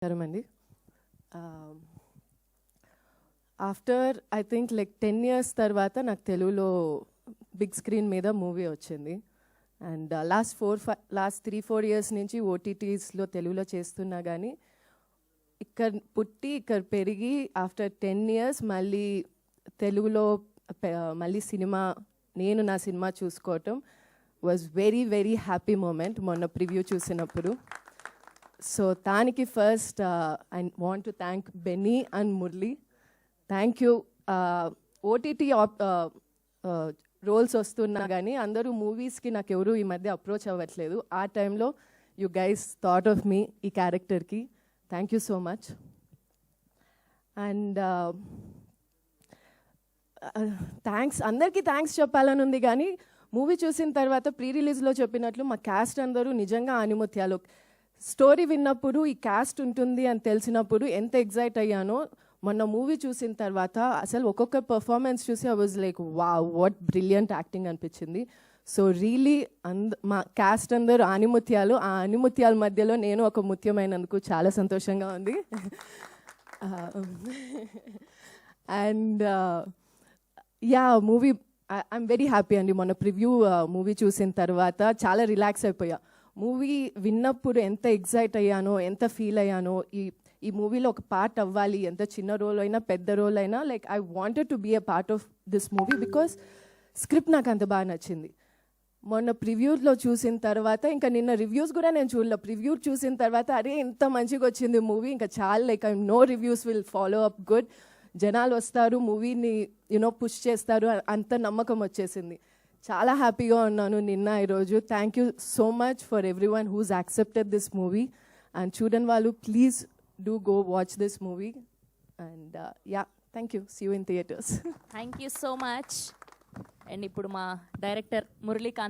అండి after I think like 10 years తర్వాత నాకు తెలుగులో బిగ్ స్క్రీన్ మీద మూవీ వచ్చింది. అండ్ లాస్ట్ 3-4 years నుంచి ఓటీటీస్లో తెలుగులో చేస్తున్నా కానీ ఇక్కడ పుట్టి ఇక్కడ పెరిగి ఆఫ్టర్ 10 years మళ్ళీ తెలుగులో మళ్ళీ నేను నా సినిమా చూసుకోవటం was very very happy moment మొన్న ప్రివ్యూ చూసినప్పుడు. సో దానికి first I want to thank Benny and Murali. Thank you. OTT roles వస్తున్నా కానీ అందరూ మూవీస్కి నాకు ఎవరు ఈ మధ్య అప్రోచ్ అవ్వట్లేదు. ఆ టైంలో యూ గైస్ థాట్ ఆఫ్ మీ ఈ క్యారెక్టర్కి. Thank you so much. And అందరికీ థ్యాంక్స్ చెప్పాలని ఉంది కానీ మూవీ చూసిన తర్వాత ప్రీ రిలీజ్లో చెప్పినట్లు మా క్యాస్ట్ అందరూ నిజంగా ఆనిముత్యాలు. స్టోరీ విన్నప్పుడు ఈ క్యాస్ట్ ఉంటుంది అని తెలిసినప్పుడు ఎంత ఎగ్జైట్ అయ్యానో మొన్న మూవీ చూసిన తర్వాత అసలు ఒక్కొక్క పర్ఫార్మెన్స్ చూసి I was like wow what brilliant acting అనిపించింది. సో రియలీ మా క్యాస్ట్ అందరూ ఆనిముత్యాలు. ఆ ఆనిముత్యాల మధ్యలో నేను ఒక ముత్యమైనందుకు చాలా సంతోషంగా ఉంది. And yeah movie I'm very happy అండి. మొన్న ప్రివ్యూ మూవీ చూసిన తర్వాత చాలా రిలాక్స్ అయిపోయా. మూవీ విన్నప్పుడు ఎంత ఎగ్జైట్ అయ్యానో ఎంత ఫీల్ అయ్యానో ఈ మూవీలో ఒక పార్ట్ అవ్వాలి. ఎంత చిన్న రోల్ అయినా పెద్ద రోల్ అయినా like I wanted to be a part of this movie because script నాకు అంత బాగా నచ్చింది. మొన్న ప్రివ్యూలో చూసిన తర్వాత ఇంకా నిన్న రివ్యూస్ కూడా నేను చూడలే. ప్రివ్యూ చూసిన తర్వాత అరే ఎంత మంచిగా వచ్చింది మూవీ, ఇంకా చాలా like I know reviews will follow up good. జనాలు వస్తారు, మూవీని పుష్ చేస్తారు, అంత నమ్మకం వచ్చేసింది. చాలా హ్యాపీగా ఉన్నాను నిన్న ఈరోజు. Thank you so much for everyone who's accepted this movie. And చూడని వాళ్ళు please do go watch this movie. And yeah thank you. See you in theatres. Thank you so much. And ఇప్పుడు మా director Muralikanth